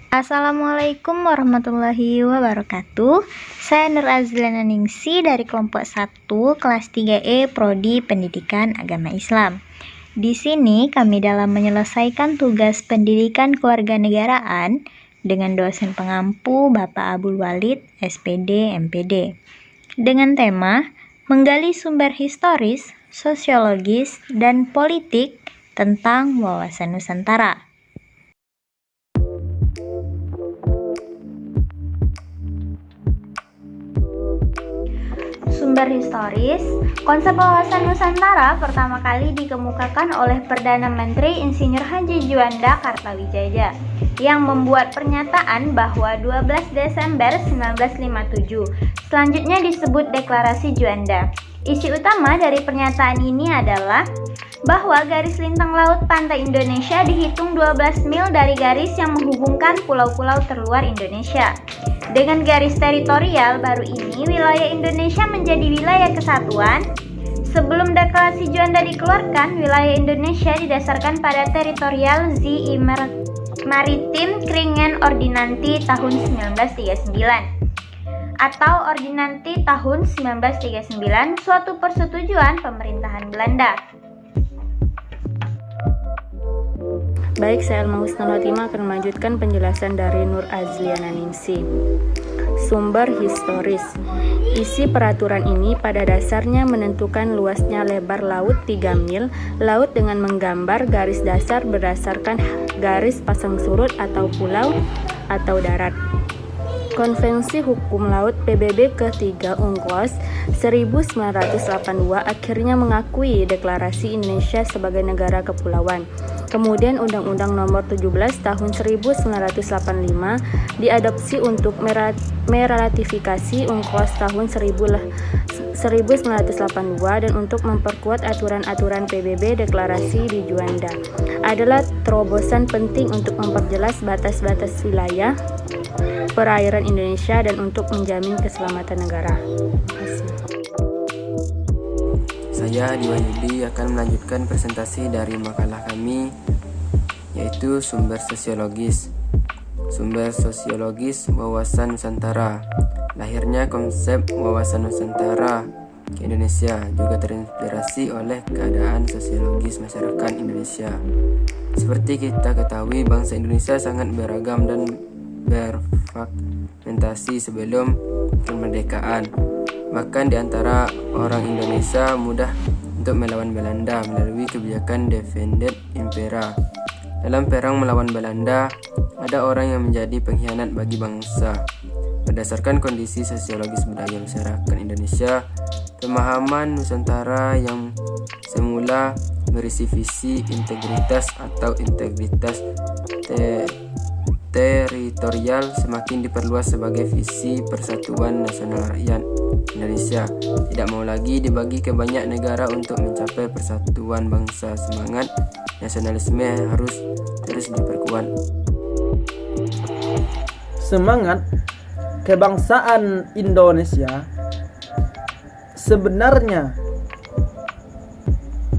Assalamualaikum warahmatullahi wabarakatuh. Saya Nur Azliana Ningsi dari kelompok 1 kelas 3E Prodi Pendidikan Agama Islam. Di sini kami dalam menyelesaikan tugas pendidikan kewarganegaraan dengan dosen pengampu Bapak Abdul Walid, SPD, MPD. Dengan tema menggali sumber historis, sosiologis, dan politik tentang wawasan Nusantara. Sumber historis, konsep wawasan Nusantara pertama kali dikemukakan oleh Perdana Menteri Insinyur Haji Juanda Kartawijaya yang membuat pernyataan bahwa 12 Desember 1957 selanjutnya disebut Deklarasi Juanda. Isi utama dari pernyataan ini adalah bahwa garis lintang laut pantai Indonesia dihitung 12 mil dari garis yang menghubungkan pulau-pulau terluar Indonesia. Dengan garis teritorial baru ini, wilayah Indonesia menjadi wilayah kesatuan. Sebelum Deklarasi Juanda dikeluarkan, wilayah Indonesia didasarkan pada teritorial ZI Maritim Kringen Ordinanti tahun 1939 atau Ordinanti tahun 1939, suatu persetujuan pemerintahan Belanda. Baik, saya Alma Husnul Khotimah akan melanjutkan penjelasan dari Nur Azliana Ningsi. Sumber historis. Isi peraturan ini pada dasarnya menentukan luasnya lebar laut 3 mil, laut dengan menggambar garis dasar berdasarkan garis pasang surut atau pulau atau darat. Konvensi Hukum Laut PBB ketiga UNCLOS 1982 akhirnya mengakui deklarasi Indonesia sebagai negara kepulauan. Kemudian Undang-Undang Nomor 17 Tahun 1985 diadopsi untuk meratifikasi UNCLOS tahun 1982 dan untuk memperkuat aturan-aturan PBB deklarasi di Juanda adalah terobosan penting untuk memperjelas batas-batas wilayah perairan Indonesia dan untuk menjamin keselamatan negara. Saya Diwan Yudi akan melanjutkan presentasi dari makalah kami, yaitu sumber sosiologis. Sumber sosiologis wawasan Nusantara. Lahirnya konsep wawasan Nusantara ke Indonesia juga terinspirasi oleh keadaan sosiologis masyarakat Indonesia. Seperti kita ketahui, bangsa Indonesia sangat beragam dan berfragmentasi sebelum kemerdekaan. Bahkan di antara orang Indonesia mudah untuk melawan Belanda melalui kebijakan Defended Impera. Dalam perang melawan Belanda, ada orang yang menjadi pengkhianat bagi bangsa. Berdasarkan kondisi sosiologis budaya masyarakat Indonesia, pemahaman Nusantara yang semula berisi visi integritas atau integritas teritorial semakin diperluas sebagai visi persatuan nasional rakyat Indonesia. Tidak mau lagi dibagi ke banyak negara untuk mencapai persatuan bangsa. Semangat nasionalisme harus terus diperkuat. Semangat kebangsaan Indonesia sebenarnya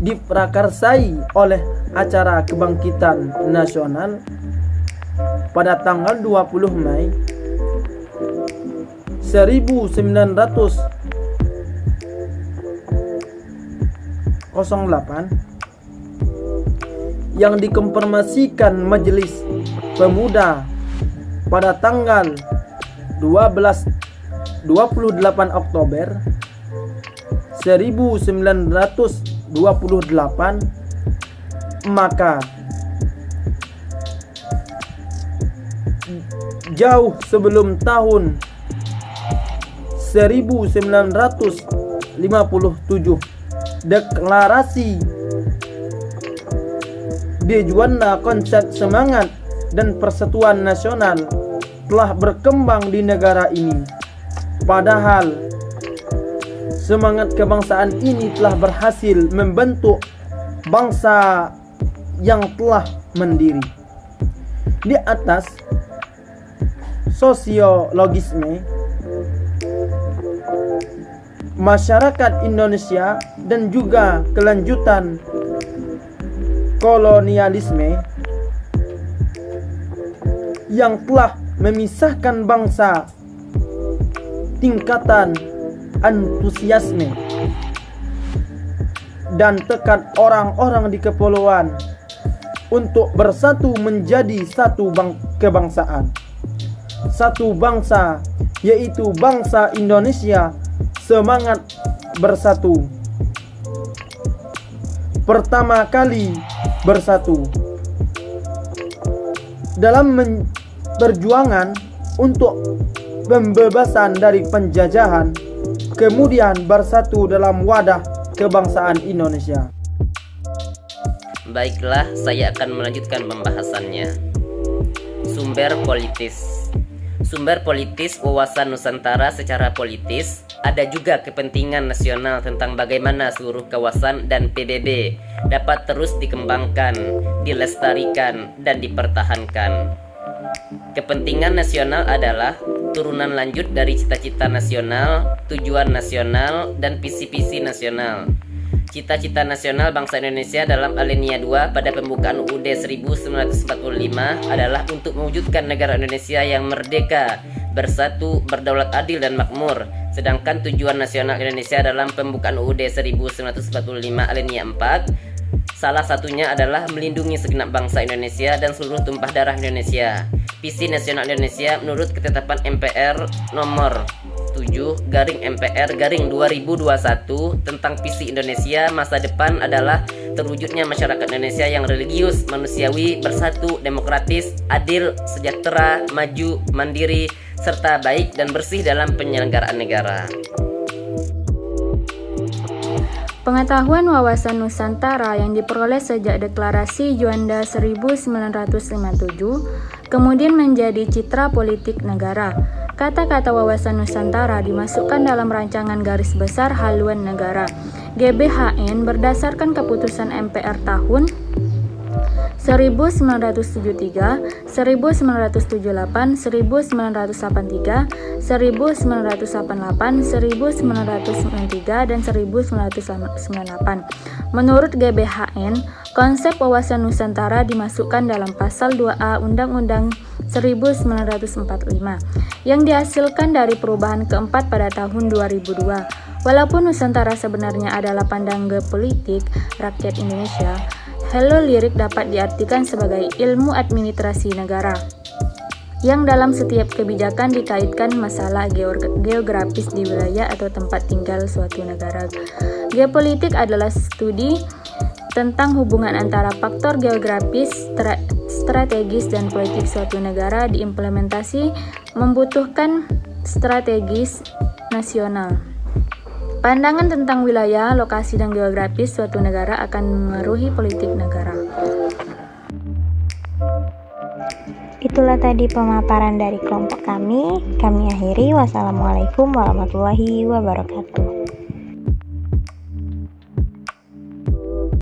diprakarsai oleh acara kebangkitan nasional pada tanggal 20 Mei 1908 yang dikonfirmasikan Majelis Pemuda pada tanggal 28 Oktober 1928, maka jauh sebelum tahun 1957 deklarasi di Juanda, konsep semangat dan persatuan nasional telah berkembang di negara ini. Padahal semangat kebangsaan ini telah berhasil membentuk bangsa yang telah mandiri. Di atas sosiologisme masyarakat Indonesia dan juga kelanjutan kolonialisme yang telah memisahkan bangsa. Tingkatan antusiasme dan tekad orang-orang di kepulauan untuk bersatu menjadi satu kebangsaan, satu bangsa, yaitu bangsa Indonesia, semangat bersatu. Pertama kali bersatu dalam perjuangan untuk pembebasan dari penjajahan, kemudian bersatu dalam wadah kebangsaan Indonesia. Baiklah, saya akan melanjutkan pembahasannya. Sumber politis. Sumber politis wawasan Nusantara secara politis, ada juga kepentingan nasional tentang bagaimana seluruh kawasan dan PBB dapat terus dikembangkan, dilestarikan, dan dipertahankan. Kepentingan nasional adalah turunan lanjut dari cita-cita nasional, tujuan nasional, dan visi-visi nasional. Cita-cita nasional bangsa Indonesia dalam alinea 2 pada pembukaan UUD 1945 adalah untuk mewujudkan negara Indonesia yang merdeka, bersatu, berdaulat adil dan makmur. Sedangkan tujuan nasional Indonesia dalam pembukaan UUD 1945 alinea 4 salah satunya adalah melindungi segenap bangsa Indonesia dan seluruh tumpah darah Indonesia. Visi nasional Indonesia menurut ketetapan MPR nomor 7/MPR/2021 tentang visi Indonesia masa depan adalah terwujudnya masyarakat Indonesia yang religius, manusiawi, bersatu, demokratis, adil, sejahtera, maju, mandiri, serta baik dan bersih dalam penyelenggaraan negara. Pengetahuan wawasan Nusantara yang diperoleh sejak Deklarasi Juanda 1957 kemudian menjadi citra politik negara. Kata-kata wawasan Nusantara dimasukkan dalam rancangan garis besar haluan negara GBHN berdasarkan keputusan MPR tahun 1973, 1978, 1983, 1988, 1993, dan 1998. Menurut GBHN, konsep wawasan Nusantara dimasukkan dalam pasal 2A Undang-Undang 1945 yang dihasilkan dari perubahan keempat pada tahun 2002. Walaupun Nusantara sebenarnya adalah pandang geopolitik rakyat Indonesia, Hello-Lirik dapat diartikan sebagai ilmu administrasi negara yang dalam setiap kebijakan dikaitkan masalah geografis di wilayah atau tempat tinggal suatu negara. Geopolitik adalah studi tentang hubungan antara faktor geografis, strategis, dan politik suatu negara diimplementasi membutuhkan strategis nasional. Pandangan tentang wilayah, lokasi, dan geografis suatu negara akan memengaruhi politik negara. Itulah tadi pemaparan dari kelompok kami. Kami akhiri. Wassalamualaikum warahmatullahi wabarakatuh.